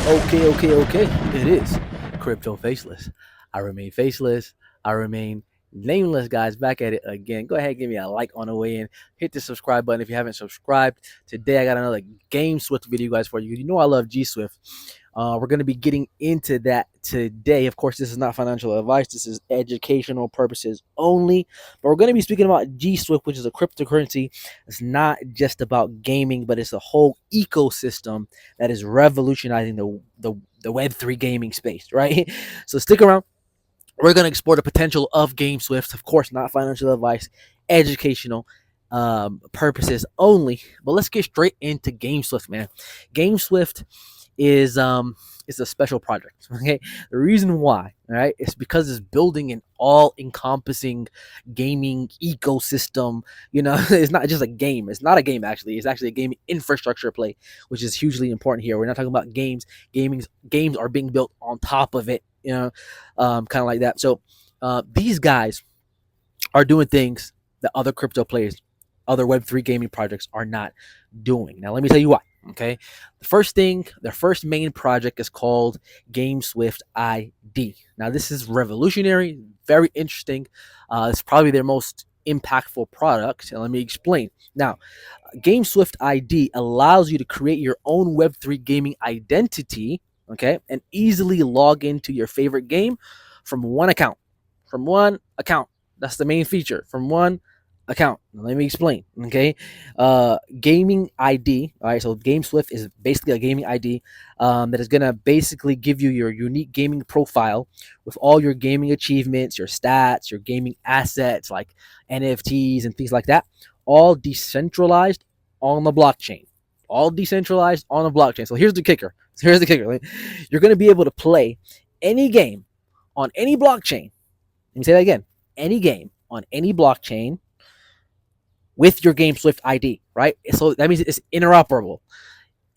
Okay. It is Crypto Faceless. I remain faceless. I remain nameless, guys. Back at it again. Go ahead, give me a like on the way in. Hit the subscribe button if you haven't subscribed. Today, I got another GameSwift video, guys, for you. You know I love GSwift. We're going to be getting into that today. Of course, this is not financial advice. This is educational purposes only. But we're going to be speaking about GSwift, which is a cryptocurrency. It's not just about gaming, but it's a whole ecosystem that is revolutionizing the Web3 gaming space, right? So stick around. We're going to explore the potential of GameSwift. Of course, not financial advice, educational purposes only. But let's get straight into GameSwift, man. GameSwift is a special project. Okay, the reason why, right, is because it's building an all-encompassing gaming ecosystem. It's not just a game. It's not a game actually. It's actually a gaming infrastructure play, which is hugely important here. We're not talking about games. Games are being built on top of it. Kind of like that. So these guys are doing things that other crypto players, other Web3 gaming projects are not doing. Now, let me tell you why. Okay, their first main project is called GameSwift ID. Now, this is revolutionary, very interesting. It's probably their most impactful product, and let me explain. Now, GameSwift ID allows you to create your own Web3 gaming identity, okay, and easily log into your favorite game from one account. From one account. That's the main feature. From one account. Let me explain. Okay, gaming ID. All right, so GameSwift is basically a gaming ID that is gonna basically give you your unique gaming profile with all your gaming achievements, your stats, your gaming assets like NFTs and things like that, all decentralized on the blockchain. All decentralized on a blockchain. So here's the kicker. You're gonna be able to play any game on any blockchain. Let me say that again. Any game on any blockchain with your GameSwift ID, right? So that means it's interoperable.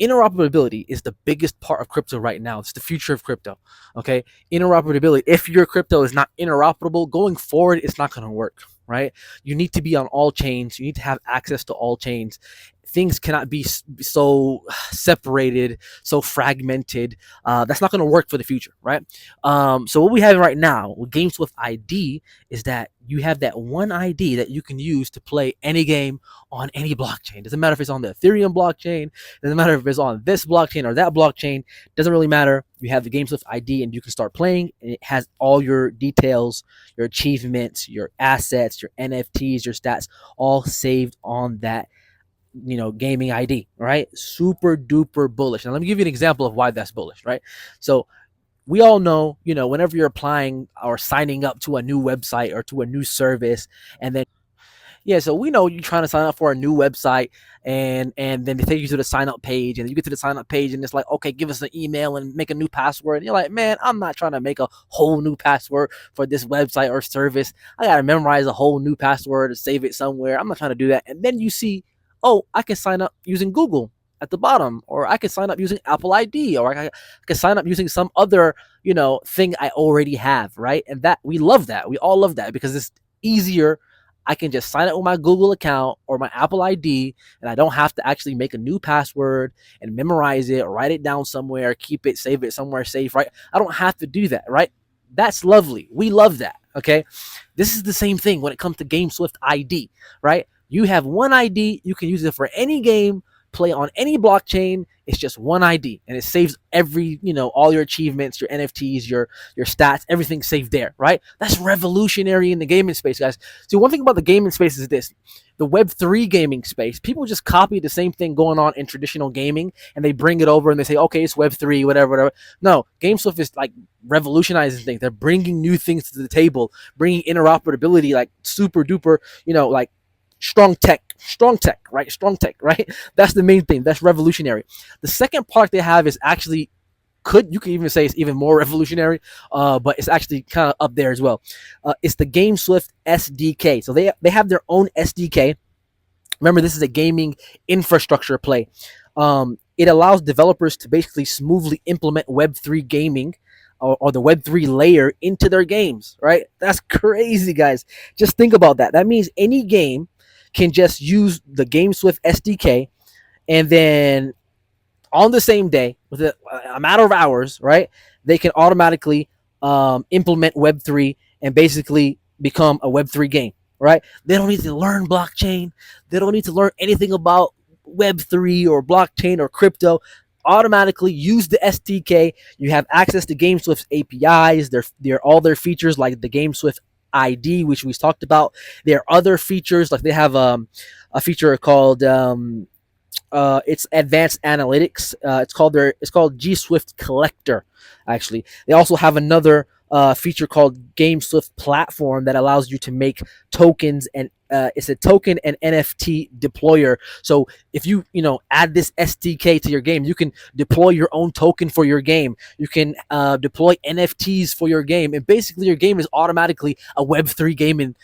Interoperability is the biggest part of crypto right now. It's the future of crypto. Okay, interoperability. If your crypto is not interoperable going forward, it's not going to work. Right? You need to be on all chains. You need to have access to all chains. Things cannot be so separated, so fragmented. That's not going to work for the future, right? So what we have right now with GameSwift ID is that you have that one ID that you can use to play any game on any blockchain. Doesn't matter if it's on the Ethereum blockchain. Doesn't matter if it's on this blockchain or that blockchain. Doesn't really matter. You have the GameSwift ID and you can start playing. And it has all your details, your achievements, your assets, your NFTs, your stats, all saved on that gaming ID, right? Super duper bullish. Now let me give you an example of why that's bullish, right? So we all know, whenever you're applying or signing up to a new website or to a new service, and then so we know you're trying to sign up for a new website, and then they take you to the sign up page, and you get to the sign up page, and it's like, okay, give us an email and make a new password. And you're like, man, I'm not trying to make a whole new password for this website or service. I gotta memorize a whole new password and save it somewhere. I'm not trying to do that. And then you see, oh, I can sign up using Google at the bottom, or I can sign up using Apple ID, or I can sign up using some other, thing I already have, right? And that we love that. We all love that because it's easier. I can just sign up with my Google account or my Apple ID, and I don't have to actually make a new password and memorize it or write it down somewhere, keep it, save it somewhere safe, right? I don't have to do that, right? That's lovely. We love that, okay? This is the same thing when it comes to GameSwift ID, right? You have one ID. You can use it for any game, play on any blockchain. It's just one ID, and it saves every, all your achievements, your NFTs, your stats, everything saved there, right? That's revolutionary in the gaming space, guys. So one thing about the gaming space is this: the Web3 gaming space. People just copy the same thing going on in traditional gaming, and they bring it over and they say, okay, it's Web3, whatever. No, GameSwift is like revolutionizing things. They're bringing new things to the table, bringing interoperability, like super duper, like strong tech, right? Strong tech, right? That's the main thing. That's revolutionary. The second product they have is actually, you can even say it's even more revolutionary, but it's actually kind of up there as well. It's the GameSwift SDK. So they have their own SDK. Remember, this is a gaming infrastructure play. It allows developers to basically smoothly implement Web3 gaming or the Web3 layer into their games, right? That's crazy, guys. Just think about that. That means any game can just use the GameSwift SDK, and then on the same day, with a matter of hours, right? They can automatically implement Web3 and basically become a Web3 game, right? They don't need to learn blockchain. They don't need to learn anything about Web3 or blockchain or crypto. Automatically use the SDK. You have access to GameSwift's APIs. Their all their features like the GameSwift ID, which we talked about. There are other features like they have a feature called it's advanced analytics. It's called GSWIFT Collector. Actually, they also have another feature called GameSwift Platform that allows you to make tokens, and it's a token and NFT deployer. So if you add this SDK to your game, you can deploy your own token for your game. You can deploy NFTs for your game, and basically your game is automatically a Web3 game in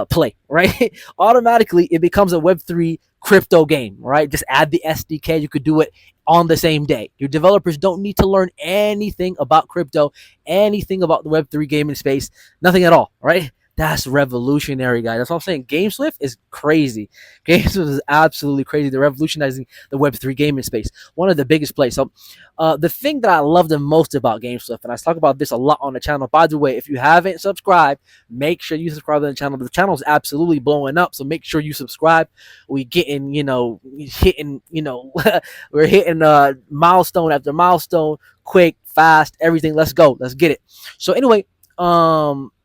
play, right? Automatically it becomes a Web3 crypto game, right? Just add the SDK. You could do it on the same day. Your developers don't need to learn anything about crypto, anything about the Web3 gaming space, nothing at all, right? That's revolutionary, guys. That's what I'm saying. GameSwift is crazy. GameSwift is absolutely crazy. They're revolutionizing the Web3 gaming space. One of the biggest plays. So, the thing that I love the most about GameSwift, and I talk about this a lot on the channel. By the way, if you haven't subscribed, make sure you subscribe to the channel. The channel is absolutely blowing up, so make sure you subscribe. We getting, hitting, we're hitting milestone after milestone, quick, fast, everything. Let's go. Let's get it. So anyway,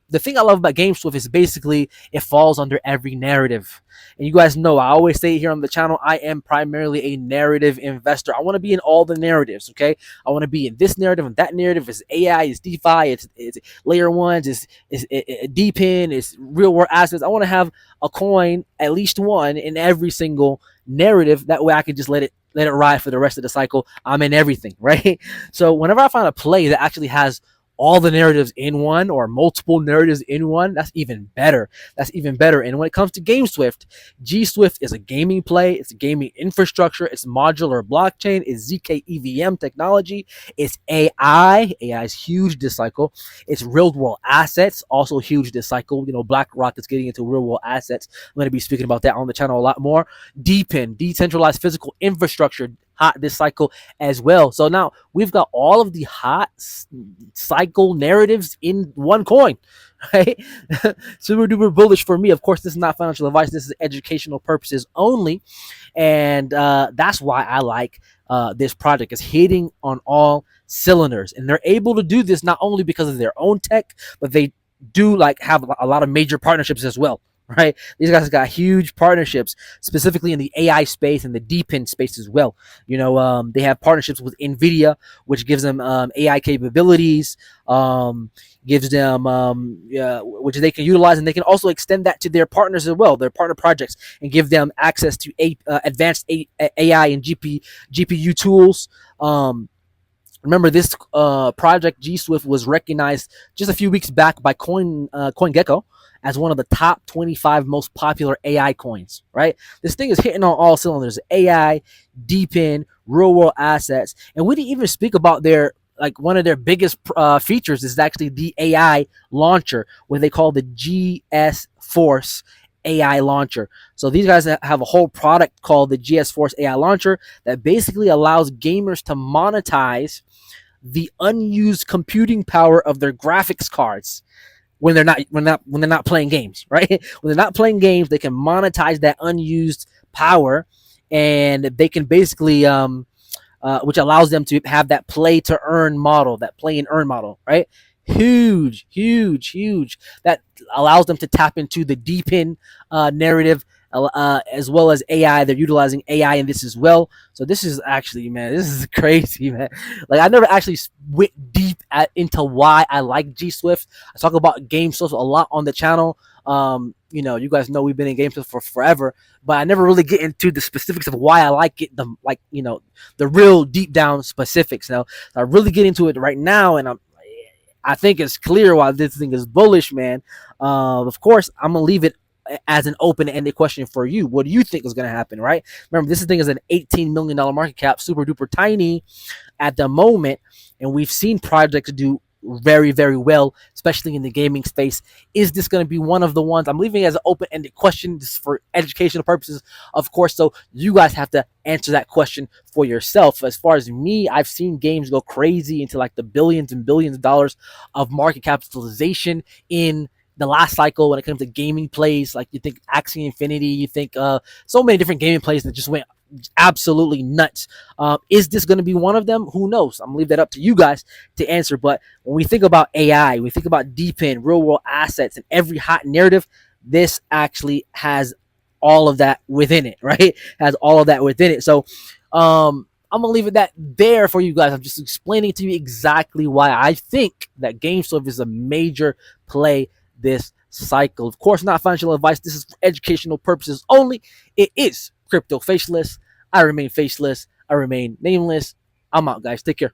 the thing I love about GameSwift is basically it falls under every narrative. And you guys know, I always say here on the channel, I am primarily a narrative investor. I want to be in all the narratives, okay? I want to be in this narrative and that narrative. It's AI, it's DeFi, it's layer ones, it's DePIN, it's real world assets. I want to have a coin, at least one, in every single narrative. That way I can just let it ride for the rest of the cycle. I'm in everything, right? So whenever I find a play that actually has all the narratives in one or multiple narratives in one, that's even better. That's even better. And when it comes to GameSwift, GSWIFT is a gaming play. It's a gaming infrastructure. It's modular blockchain. It's ZK EVM technology. It's AI. AI is huge this cycle. It's real world assets, also huge this cycle. BlackRock is getting into real world assets. I'm going to be speaking about that on the channel a lot more. DePIN, decentralized physical infrastructure, hot this cycle as well. So now we've got all of the hot cycle narratives in one coin, right? Super duper bullish for me. Of course, this is not financial advice. This is educational purposes only. And that's why I like this project. Is hitting on all cylinders. And they're able to do this not only because of their own tech, but they do have a lot of major partnerships as well. Right, these guys got huge partnerships, specifically in the AI space and the DePIN space as well. They have partnerships with NVIDIA, which gives them AI capabilities, gives them which they can utilize, and they can also extend that to their partners as well, their partner projects, and give them access to advanced AI and GPU tools. Remember, this project GSWIFT was recognized just a few weeks back by CoinGecko as one of the top 25 most popular AI coins, right? This thing is hitting on all cylinders. AI, DePIN, real world assets. And we didn't even speak about one of their biggest features is actually the AI launcher, what they call the GS Force AI launcher. So these guys have a whole product called the GS Force AI launcher that basically allows gamers to monetize the unused computing power of their graphics cards when they're not playing games, right? When they're not playing games, they can monetize that unused power, and they can basically which allows them to have that play to earn model, that play and earn model, right? Huge. That allows them to tap into the DePIN narrative as well as AI. They're utilizing AI in this as well. So this is actually, man, this is crazy, man. I never actually went deep into why I like GSWIFT. I talk about GameSwift a lot on the channel. You guys know we've been in GameSwift for forever, but I never really get into the specifics of why I like it, the real deep down specifics. Now, I really get into it right now, and I think it's clear why this thing is bullish, man. Of course, I'm gonna leave it as an open-ended question for you. What do you think is going to happen, right? Remember, this thing is an $18 million market cap, super duper tiny at the moment, and we've seen projects do very, very well, especially in the gaming space. Is this going to be one of the ones? I'm leaving it as an open-ended question just for educational purposes, of course. So you guys have to answer that question for yourself. As far as me, I've seen games go crazy into like the billions and billions of dollars of market capitalization in the last cycle when it comes to gaming plays. Like you think Axie Infinity, you think so many different gaming plays that just went absolutely nuts. Is this going to be one of them? Who knows? I'm gonna leave that up to you guys to answer. But when we think about AI, we think about DeepIn, real world assets, and every hot narrative, this actually has all of that within it, right? Has all of that within it. So I'm gonna leave it that there for you guys. I'm just explaining to you exactly why I think that GameSwift is a major play this cycle. Of course, not financial advice. This is for educational purposes only. It is crypto faceless. I remain faceless. I remain nameless. I'm out, guys. Take care.